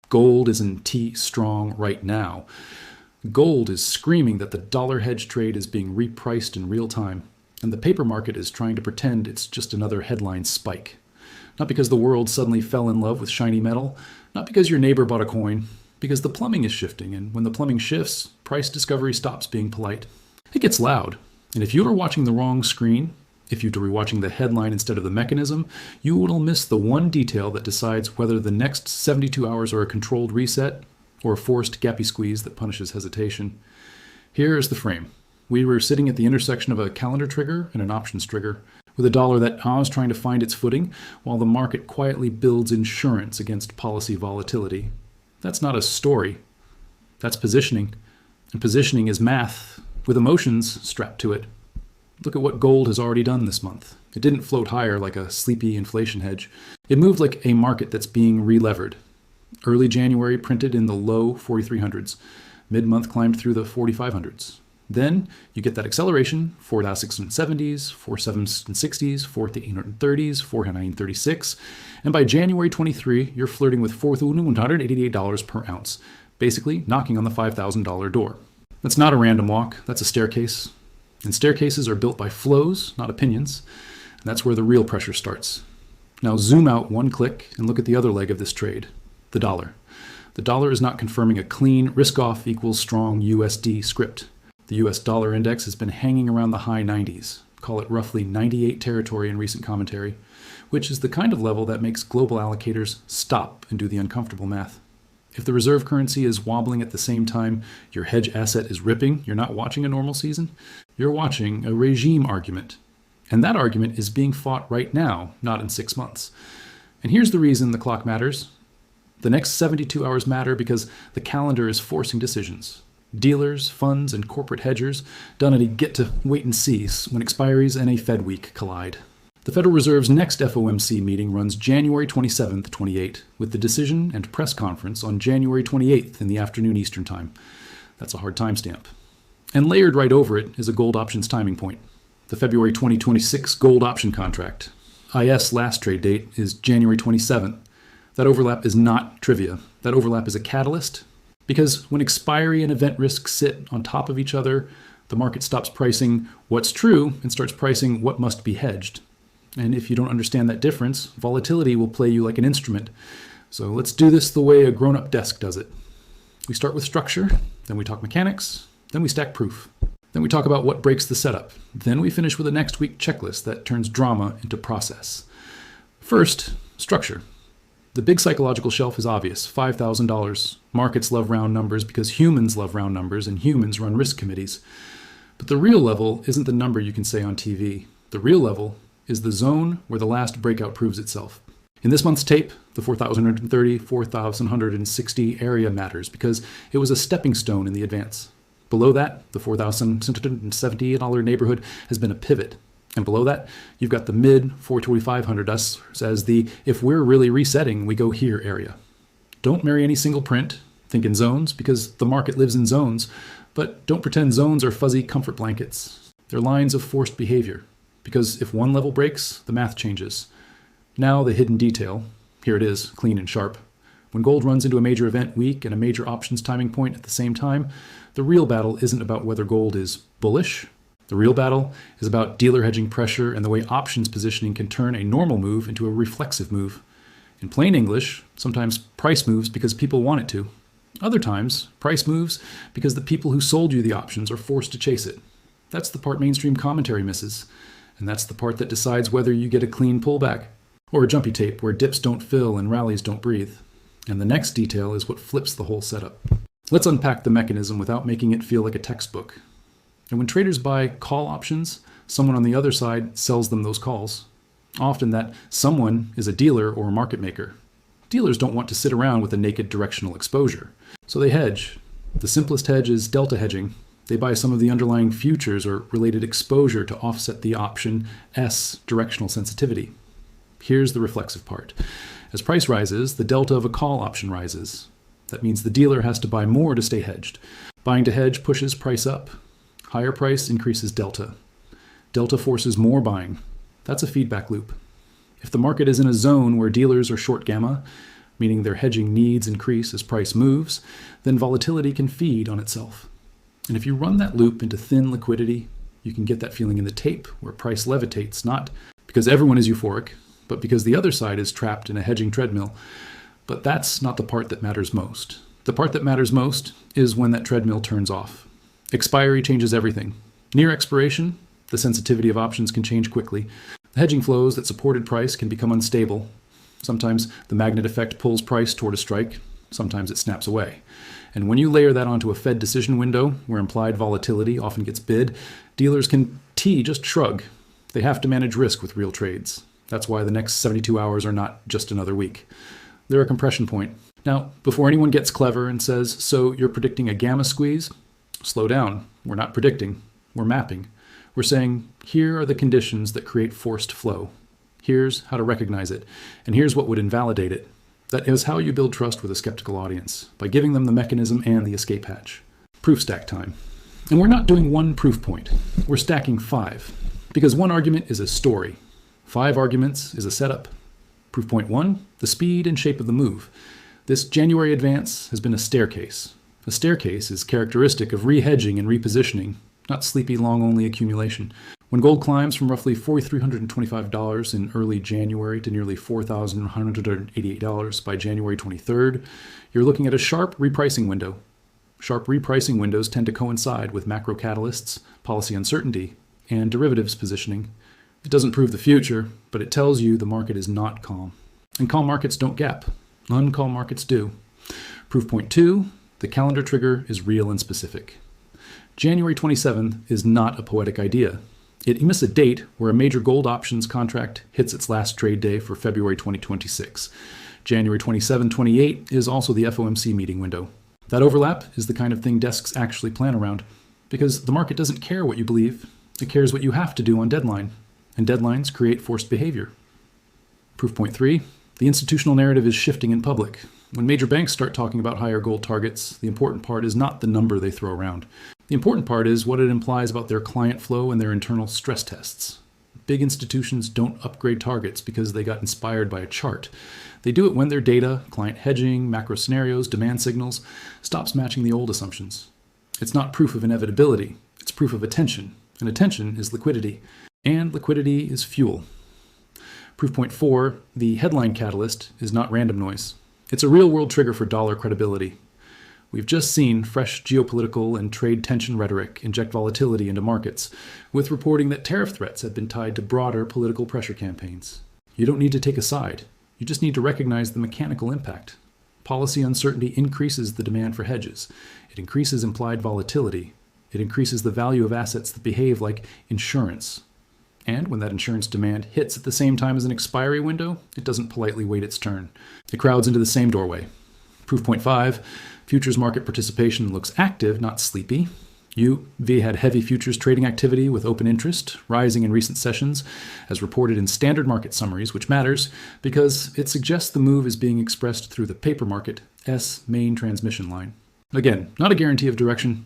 Gold isn't T strong right now. Gold is screaming that the dollar hedge trade is being repriced in real time, and the paper market is trying to pretend it's just another headline spike. Not because the world suddenly fell in love with shiny metal, not because your neighbor bought a coin, because the plumbing is shifting, and when the plumbing shifts, price discovery stops being polite. It gets loud, and if you are watching the wrong screen, if you are watching the headline instead of the mechanism, you will miss the one detail that decides whether the next 72 hours are a controlled reset or a forced gappy squeeze that punishes hesitation. Here is the frame. We were sitting at the intersection of a calendar trigger and an options trigger, with a dollar that was trying to find its footing while the market quietly builds insurance against policy volatility. That's not a story. That's positioning. And positioning is math with emotions strapped to it. Look at what gold has already done this month. It didn't float higher like a sleepy inflation hedge. It moved like a market that's being relevered. Early January printed in the low 4300s. Mid-month climbed through the 4500s. Then you get that acceleration, 4,670s, 4,760s, 4,830s, 4,936, and by January 23, you're flirting with $4,188 per ounce, basically knocking on the $5,000 door. That's not a random walk, that's a staircase. And staircases are built by flows, not opinions, and that's where the real pressure starts. Now zoom out one click and look at the other leg of this trade, the dollar. The dollar is not confirming a clean risk-off equals strong USD script. The US dollar index has been hanging around the high 90s, call it roughly 98 territory in recent commentary, which is the kind of level that makes global allocators stop and do the uncomfortable math. If the reserve currency is wobbling at the same time your hedge asset is ripping, you're not watching a normal season, you're watching a regime argument. And that argument is being fought right now, not in 6 months. And here's the reason the clock matters. The next 72 hours matter because the calendar is forcing decisions. Dealers, funds, and corporate hedgers don't get to wait and see when expiries and a Fed week collide. The Federal Reserve's next FOMC meeting runs January 27th to 28th, with the decision and press conference on January 28th in the afternoon Eastern Time. That's a hard timestamp. And layered right over it is a gold options timing point. The February 2026 gold option contract. IS last trade date is January 27th. That overlap is not trivia. That overlap is a catalyst. Because when expiry and event risk sit on top of each other, the market stops pricing what's true and starts pricing what must be hedged. And if you don't understand that difference, volatility will play you like an instrument. So let's do this the way a grown-up desk does it. We start with structure, then we talk mechanics, then we stack proof. Then we talk about what breaks the setup. Then we finish with a next week checklist that turns drama into process. First, structure. The big psychological shelf is obvious, $5,000. Markets love round numbers because humans love round numbers and humans run risk committees. But the real level isn't the number you can say on TV. The real level is the zone where the last breakout proves itself. In this month's tape, the 4,130, 4,160 area matters because it was a stepping stone in the advance. Below that, the $4,670 neighborhood has been a pivot. And below that, you've got the mid 4,500 us as the if we're really resetting, we go here area. Don't marry any single print. Think in zones because the market lives in zones, but don't pretend zones are fuzzy comfort blankets. They're lines of forced behavior because if one level breaks, the math changes. Now the hidden detail. Here it is, clean and sharp. When gold runs into a major event week and a major options timing point at the same time, the real battle isn't about whether gold is bullish. The real battle is about dealer hedging pressure and the way options positioning can turn a normal move into a reflexive move. In plain English, sometimes price moves because people want it to. Other times, price moves because the people who sold you the options are forced to chase it. That's the part mainstream commentary misses. And that's the part that decides whether you get a clean pullback or a jumpy tape where dips don't fill and rallies don't breathe. And the next detail is what flips the whole setup. Let's unpack the mechanism without making it feel like a textbook. And when traders buy call options, someone on the other side sells them those calls. Often that someone is a dealer or a market maker. Dealers don't want to sit around with a naked directional exposure. So they hedge. The simplest hedge is delta hedging. They buy some of the underlying futures or related exposure to offset the option S directional sensitivity. Here's the reflexive part. As price rises, the delta of a call option rises. That means the dealer has to buy more to stay hedged. Buying to hedge pushes price up. Higher price increases delta. Delta forces more buying. That's a feedback loop. If the market is in a zone where dealers are short gamma, meaning their hedging needs increase as price moves, then volatility can feed on itself. And if you run that loop into thin liquidity, you can get that feeling in the tape where price levitates, not because everyone is euphoric, but because the other side is trapped in a hedging treadmill. But that's not the part that matters most. The part that matters most is when that treadmill turns off. Expiry changes everything. Near expiration, the sensitivity of options can change quickly. The hedging flows that supported price can become unstable. Sometimes the magnet effect pulls price toward a strike. Sometimes it snaps away. And when you layer that onto a Fed decision window, where implied volatility often gets bid, dealers can just shrug. They have to manage risk with real trades. That's why the next 72 hours are not just another week. They're a compression point. Now, before anyone gets clever and says, so you're predicting a gamma squeeze? Slow down. We're not predicting. We're mapping. We're saying, here are the conditions that create forced flow. Here's how to recognize it. And here's what would invalidate it. That is how you build trust with a skeptical audience, by giving them the mechanism and the escape hatch. Proof stack time. And we're not doing one proof point. We're stacking 5. Because one argument is a story. 5 arguments is a setup. Proof point 1, the speed and shape of the move. This January advance has been a staircase. A staircase is characteristic of re-hedging and repositioning, not sleepy long-only accumulation. When gold climbs from roughly $4,325 in early January to nearly $4,188 by January 23rd, you're looking at a sharp repricing window. Sharp repricing windows tend to coincide with macro catalysts, policy uncertainty, and derivatives positioning. It doesn't prove the future, but it tells you the market is not calm. And calm markets don't gap. Uncalm markets do. Proof point 2, the calendar trigger is real and specific. January 27th is not a poetic idea. It emits a date where a major gold options contract hits its last trade day for February 2026. January 27-28 is also the FOMC meeting window. That overlap is the kind of thing desks actually plan around, because the market doesn't care what you believe. It cares what you have to do on deadline, and deadlines create forced behavior. Proof point 3, the institutional narrative is shifting in public. When major banks start talking about higher gold targets, the important part is not the number they throw around. The important part is what it implies about their client flow and their internal stress tests. Big institutions don't upgrade targets because they got inspired by a chart. They do it when their data, client hedging, macro scenarios, demand signals, stops matching the old assumptions. It's not proof of inevitability, it's proof of attention. And attention is liquidity. And liquidity is fuel. Proof point 4, the headline catalyst is not random noise. It's a real-world trigger for dollar credibility. We've just seen fresh geopolitical and trade tension rhetoric inject volatility into markets, with reporting that tariff threats have been tied to broader political pressure campaigns. You don't need to take a side. You just need to recognize the mechanical impact. Policy uncertainty increases the demand for hedges. It increases implied volatility. It increases the value of assets that behave like insurance. And when that insurance demand hits at the same time as an expiry window, it doesn't politely wait its turn. It crowds into the same doorway. Proof point 5, futures market participation looks active, not sleepy. UV had heavy futures trading activity with open interest, rising in recent sessions, as reported in standard market summaries, which matters because it suggests the move is being expressed through the paper market S main transmission line. Again, not a guarantee of direction,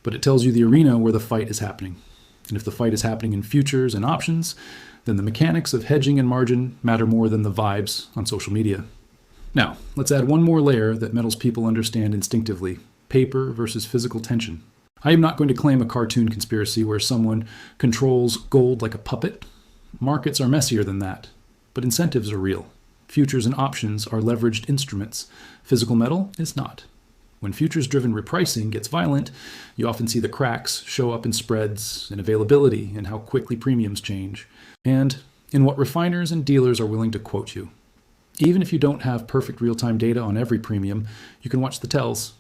but it tells you the arena where the fight is happening. And if the fight is happening in futures and options, then the mechanics of hedging and margin matter more than the vibes on social media. Now, let's add one more layer that metals people understand instinctively: paper versus physical tension. I am not going to claim a cartoon conspiracy where someone controls gold like a puppet. Markets are messier than that, but incentives are real. Futures and options are leveraged instruments. Physical metal is not. When futures-driven repricing gets violent, you often see the cracks show up in spreads, in availability, and how quickly premiums change, and in what refiners and dealers are willing to quote you. Even if you don't have perfect real-time data on every premium, you can watch the tells.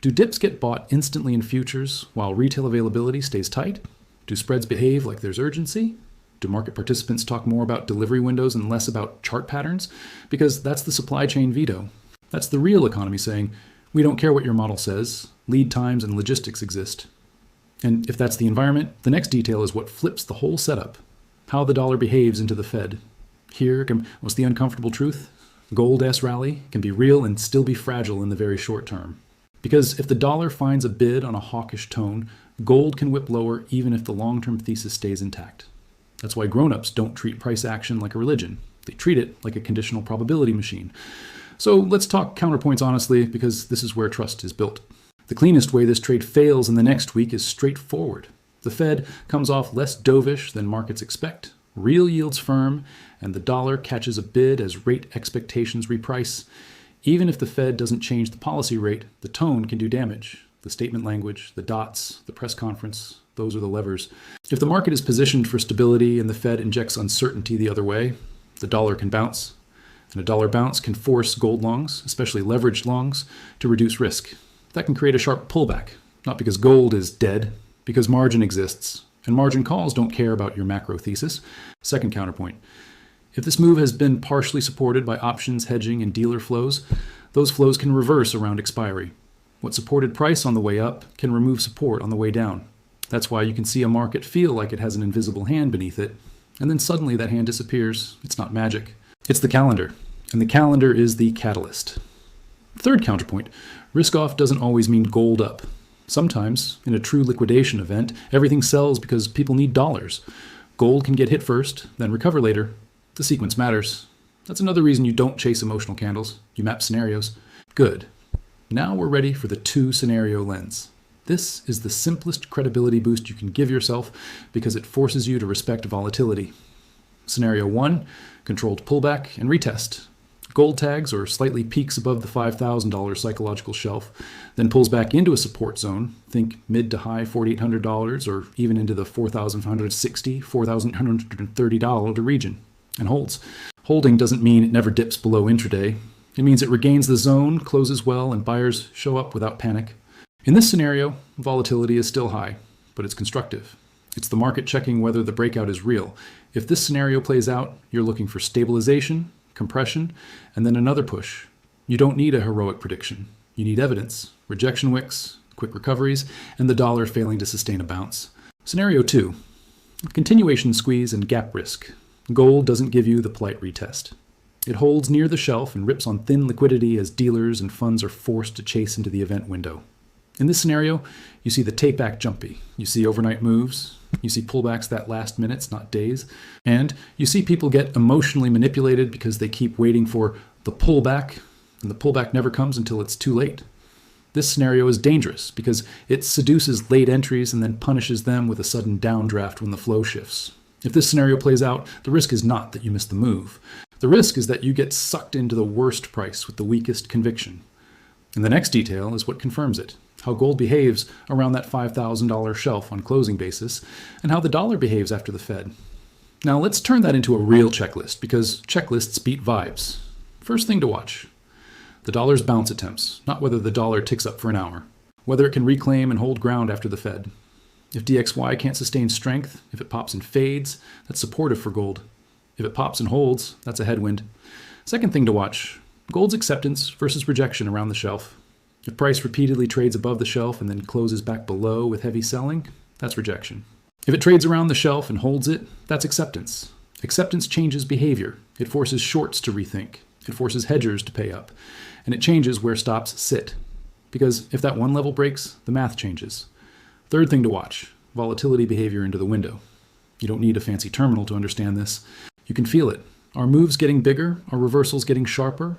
Do dips get bought instantly in futures while retail availability stays tight? Do spreads behave like there's urgency? Do market participants talk more about delivery windows and less about chart patterns? Because that's the supply chain veto. That's the real economy saying, we don't care what your model says, lead times and logistics exist. And if that's the environment, the next detail is what flips the whole setup: how the dollar behaves into the Fed. Here, what's the uncomfortable truth? Gold S rally can be real and still be fragile in the very short term. Because if the dollar finds a bid on a hawkish tone, gold can whip lower even if the long-term thesis stays intact. That's why grown-ups don't treat price action like a religion. They treat it like a conditional probability machine. So let's talk counterpoints honestly, because this is where trust is built. The cleanest way this trade fails in the next week is straightforward. The Fed comes off less dovish than markets expect, real yields firm, and the dollar catches a bid as rate expectations reprice. Even if the Fed doesn't change the policy rate, the tone can do damage. The statement language, the dots, the press conference, those are the levers. If the market is positioned for stability and the Fed injects uncertainty the other way, the dollar can bounce. And a dollar bounce can force gold longs, especially leveraged longs, to reduce risk. That can create a sharp pullback, not because gold is dead, because margin exists. And margin calls don't care about your macro thesis. Second counterpoint. If this move has been partially supported by options, hedging, and dealer flows, those flows can reverse around expiry. What supported price on the way up can remove support on the way down. That's why you can see a market feel like it has an invisible hand beneath it, and then suddenly that hand disappears. It's not magic. It's the calendar, and the calendar is the catalyst. Third counterpoint. Risk off doesn't always mean gold up. Sometimes, in a true liquidation event, everything sells because people need dollars. Gold can get hit first, then recover later. The sequence matters. That's another reason you don't chase emotional candles. You map scenarios. Good. Now we're ready for the two-scenario lens. This is the simplest credibility boost you can give yourself because it forces you to respect volatility. Scenario 1, controlled pullback and retest. Gold tags or slightly peaks above the $5,000 psychological shelf, then pulls back into a support zone, think mid to high $4,800 or even into the $4,560, $4,130 region, and holds. Holding doesn't mean it never dips below intraday. It means it regains the zone, closes well, and buyers show up without panic. In this scenario, volatility is still high, but it's constructive. It's the market checking whether the breakout is real. If this scenario plays out, you're looking for stabilization, compression, and then another push. You don't need a heroic prediction. You need evidence, rejection wicks, quick recoveries, and the dollar failing to sustain a bounce. Scenario 2, continuation squeeze and gap risk. Gold doesn't give you the polite retest. It holds near the shelf and rips on thin liquidity as dealers and funds are forced to chase into the event window. In this scenario, you see the tape back jumpy. You see overnight moves. You see pullbacks that last minutes, not days. And you see people get emotionally manipulated because they keep waiting for the pullback, and the pullback never comes until it's too late. This scenario is dangerous because it seduces late entries and then punishes them with a sudden downdraft when the flow shifts. If this scenario plays out, the risk is not that you miss the move. The risk is that you get sucked into the worst price with the weakest conviction. And the next detail is what confirms it. How gold behaves around that $5,000 shelf on closing basis, and how the dollar behaves after the Fed. Now let's turn that into a real checklist, because checklists beat vibes. First thing to watch. The dollar's bounce attempts, not whether the dollar ticks up for an hour. Whether it can reclaim and hold ground after the Fed. If DXY can't sustain strength, if it pops and fades, that's supportive for gold. If it pops and holds, that's a headwind. Second thing to watch. Gold's acceptance versus rejection around the shelf. If price repeatedly trades above the shelf and then closes back below with heavy selling, that's rejection. If it trades around the shelf and holds it, that's acceptance. Acceptance changes behavior. It forces shorts to rethink. It forces hedgers to pay up. And it changes where stops sit. Because if that one level breaks, the math changes. Third thing to watch, volatility behavior into the window. You don't need a fancy terminal to understand this. You can feel it. Are moves getting bigger? Are reversals getting sharper?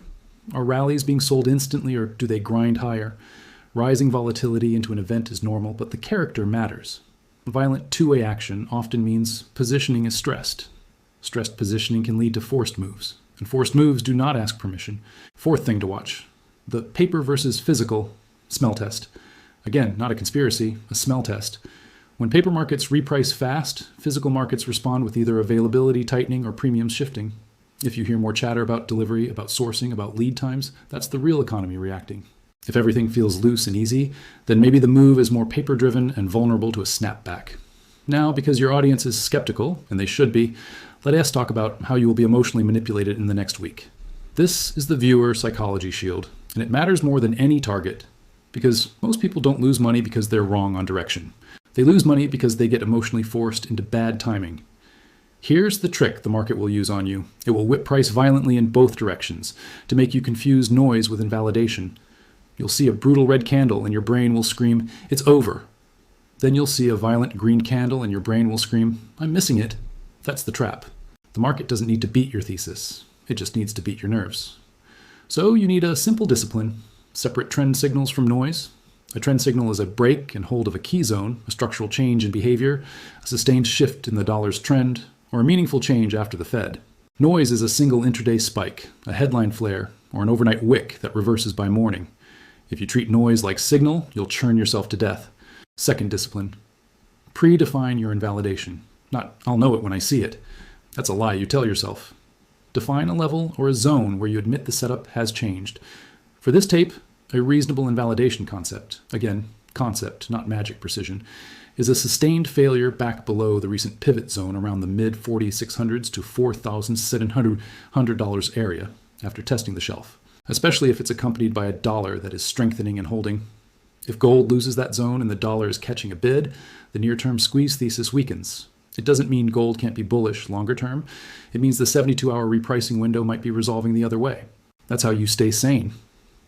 Are rallies being sold instantly, or do they grind higher? Rising volatility into an event is normal, but the character matters. Violent two-way action often means positioning is stressed. Stressed positioning can lead to forced moves, and forced moves do not ask permission. Fourth thing to watch, the paper versus physical smell test. Again, not a conspiracy, a smell test. When paper markets reprice fast, physical markets respond with either availability tightening or premiums shifting. If you hear more chatter about delivery, about sourcing, about lead times, that's the real economy reacting. If everything feels loose and easy, then maybe the move is more paper-driven and vulnerable to a snapback. Now, because your audience is skeptical, and they should be, let us talk about how you will be emotionally manipulated in the next week. This is the viewer psychology shield, and it matters more than any target, because most people don't lose money because they're wrong on direction. They lose money because they get emotionally forced into bad timing. Here's the trick the market will use on you. It will whip price violently in both directions to make you confuse noise with invalidation. You'll see a brutal red candle and your brain will scream, "It's over." Then you'll see a violent green candle and your brain will scream, "I'm missing it." That's the trap. The market doesn't need to beat your thesis. It just needs to beat your nerves. So you need a simple discipline: separate trend signals from noise. A trend signal is a break and hold of a key zone, a structural change in behavior, a sustained shift in the dollar's trend, or a meaningful change after the Fed. Noise is a single intraday spike, a headline flare, or an overnight wick that reverses by morning. If you treat noise like signal, you'll churn yourself to death. Second discipline: predefine your invalidation. Not, I'll know it when I see it. That's a lie you tell yourself. Define a level or a zone where you admit the setup has changed. For this tape, a reasonable invalidation concept, again, concept, not magic precision, is a sustained failure back below the recent pivot zone around the mid-4,600s to $4,700 area after testing the shelf, especially if it's accompanied by a dollar that is strengthening and holding. If gold loses that zone and the dollar is catching a bid, the near-term squeeze thesis weakens. It doesn't mean gold can't be bullish longer term. It means the 72-hour repricing window might be resolving the other way. That's how you stay sane.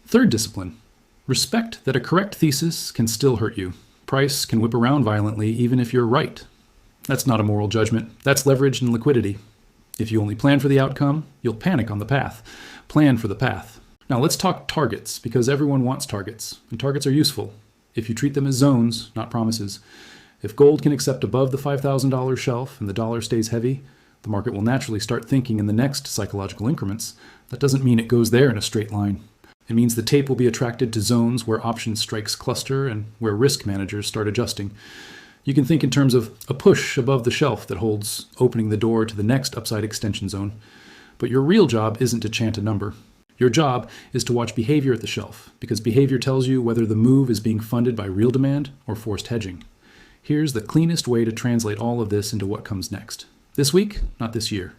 Third discipline: respect that a correct thesis can still hurt you. Price can whip around violently even if you're right. That's not a moral judgment. That's leverage and liquidity. If you only plan for the outcome, you'll panic on the path. Plan for the path. Now let's talk targets, because everyone wants targets, and targets are useful if you treat them as zones, not promises. If gold can accept above the $5,000 shelf and the dollar stays heavy, the market will naturally start thinking in the next psychological increments. That doesn't mean it goes there in a straight line. It means the tape will be attracted to zones where option strikes cluster and where risk managers start adjusting. You can think in terms of a push above the shelf that holds opening the door to the next upside extension zone. But your real job isn't to chant a number. Your job is to watch behavior at the shelf, because behavior tells you whether the move is being funded by real demand or forced hedging. Here's the cleanest way to translate all of this into what comes next. This week, not this year.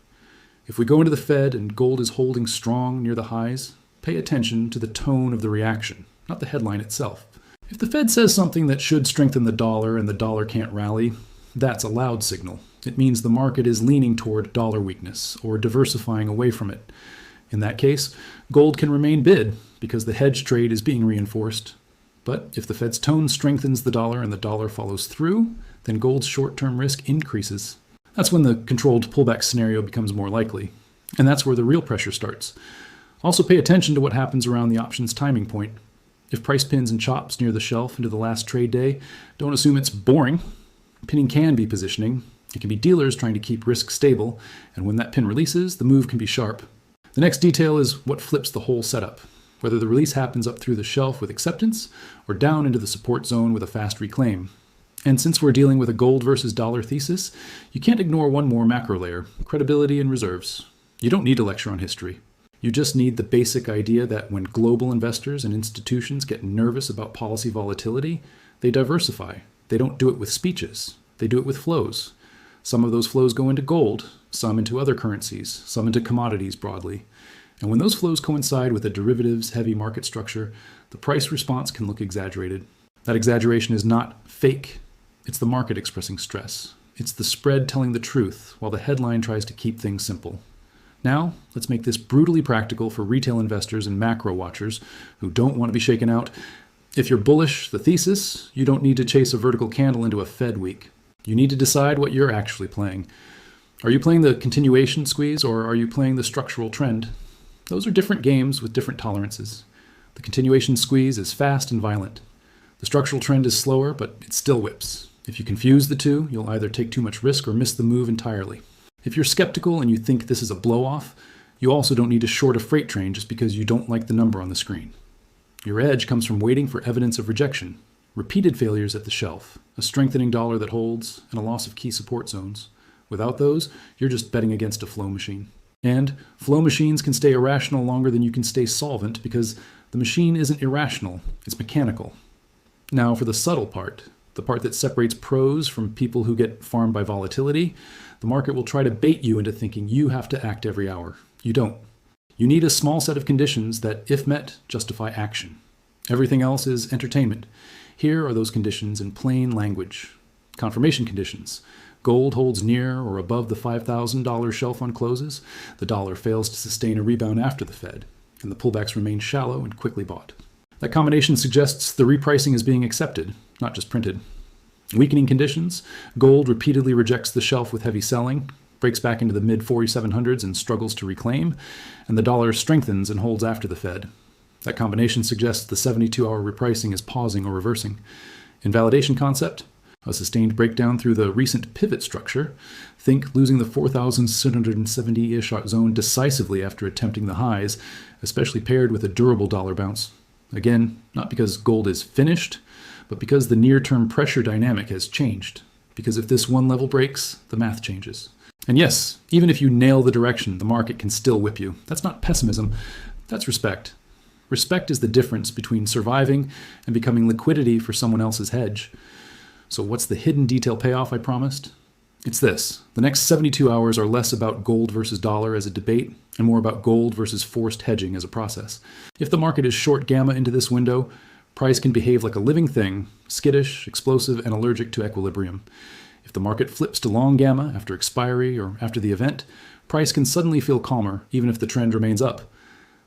If we go into the Fed and gold is holding strong near the highs, pay attention to the tone of the reaction, not the headline itself. If the Fed says something that should strengthen the dollar and the dollar can't rally, that's a loud signal. It means the market is leaning toward dollar weakness or diversifying away from it. In that case, gold can remain bid because the hedge trade is being reinforced. But if the Fed's tone strengthens the dollar and the dollar follows through, then gold's short-term risk increases. That's when the controlled pullback scenario becomes more likely. And that's where the real pressure starts. Also pay attention to what happens around the options timing point. If price pins and chops near the shelf into the last trade day, don't assume it's boring. Pinning can be positioning. It can be dealers trying to keep risk stable, and when that pin releases, the move can be sharp. The next detail is what flips the whole setup, whether the release happens up through the shelf with acceptance or down into the support zone with a fast reclaim. And since we're dealing with a gold versus dollar thesis, you can't ignore one more macro layer: credibility and reserves. You don't need a lecture on history. You just need the basic idea that when global investors and institutions get nervous about policy volatility, they diversify. They don't do it with speeches. They do it with flows. Some of those flows go into gold, some into other currencies, some into commodities broadly. And when those flows coincide with a derivatives-heavy market structure, the price response can look exaggerated. That exaggeration is not fake. It's the market expressing stress. It's the spread telling the truth while the headline tries to keep things simple. Now, let's make this brutally practical for retail investors and macro watchers who don't want to be shaken out. If you're bullish the thesis, you don't need to chase a vertical candle into a Fed week. You need to decide what you're actually playing. Are you playing the continuation squeeze, or are you playing the structural trend? Those are different games with different tolerances. The continuation squeeze is fast and violent. The structural trend is slower, but it still whips. If you confuse the two, you'll either take too much risk or miss the move entirely. If you're skeptical and you think this is a blow-off, you also don't need to short a freight train just because you don't like the number on the screen. Your edge comes from waiting for evidence of rejection, repeated failures at the shelf, a strengthening dollar that holds, and a loss of key support zones. Without those, you're just betting against a flow machine. And flow machines can stay irrational longer than you can stay solvent because the machine isn't irrational, it's mechanical. Now for the subtle part, the part that separates pros from people who get farmed by volatility, the market will try to bait you into thinking you have to act every hour. You don't. You need a small set of conditions that, if met, justify action. Everything else is entertainment. Here are those conditions in plain language. Confirmation conditions. Gold holds near or above the $5,000 shelf on closes. The dollar fails to sustain a rebound after the Fed, and the pullbacks remain shallow and quickly bought. That combination suggests the repricing is being accepted, not just printed. Weakening conditions. Gold repeatedly rejects the shelf with heavy selling. breaks back into the mid 4700s and struggles to reclaim, and the dollar strengthens and holds after the Fed. That combination suggests the 72-hour repricing is pausing or reversing. Invalidation concept, a sustained breakdown through the recent pivot structure. Think losing the 4,670-ish zone decisively after attempting the highs, especially paired with a durable dollar bounce. Again, not because gold is finished, but because the near-term pressure dynamic has changed. Because if this one level breaks, the math changes. And yes, even if you nail the direction, the market can still whip you. That's not pessimism, that's respect. Respect is the difference between surviving and becoming liquidity for someone else's hedge. So what's the hidden detail payoff I promised? It's this. The next 72 hours are less about gold versus dollar as a debate and more about gold versus forced hedging as a process. If the market is short gamma into this window, price can behave like a living thing, skittish, explosive, and allergic to equilibrium. If the market flips to long gamma after expiry or after the event, price can suddenly feel calmer, even if the trend remains up.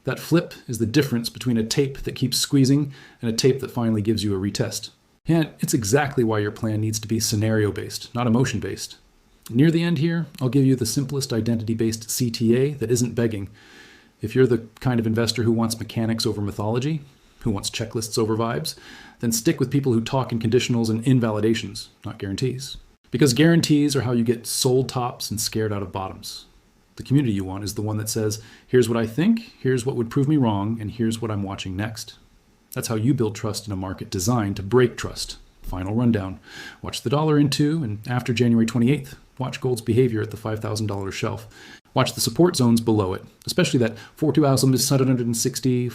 That flip is the difference between a tape that keeps squeezing and a tape that finally gives you a retest. And it's exactly why your plan needs to be scenario-based, not emotion-based. Near the end here, I'll give you the simplest identity-based CTA that isn't begging. If you're the kind of investor who wants mechanics over mythology, who wants checklists over vibes, then stick with people who talk in conditionals and invalidations, not guarantees. Because guarantees are how you get sold tops and scared out of bottoms. The community you want is the one that says, here's what I think, here's what would prove me wrong, and here's what I'm watching next. That's how you build trust in a market designed to break trust. Final rundown. Watch the dollar into and after January 28th. Watch gold's behavior at the $5,000 shelf. Watch the support zones below it, especially that $4,760,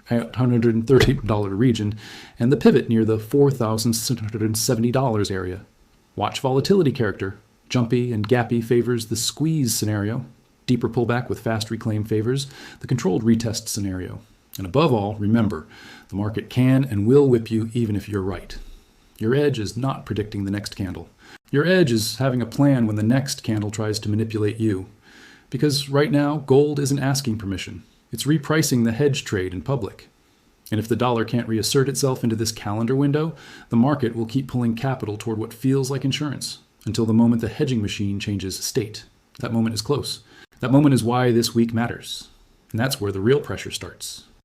$430 region, and the pivot near the $4,670 area. Watch volatility character. Jumpy and gappy favors the squeeze scenario. Deeper pullback with fast reclaim favors the controlled retest scenario. And above all, remember, the market can and will whip you even if you're right. Your edge is not predicting the next candle. Your edge is having a plan when the next candle tries to manipulate you. Because right now, gold isn't asking permission. It's repricing the hedge trade in public. And if the dollar can't reassert itself into this calendar window, the market will keep pulling capital toward what feels like insurance until the moment the hedging machine changes state. That moment is close. That moment is why this week matters. And that's where the real pressure starts.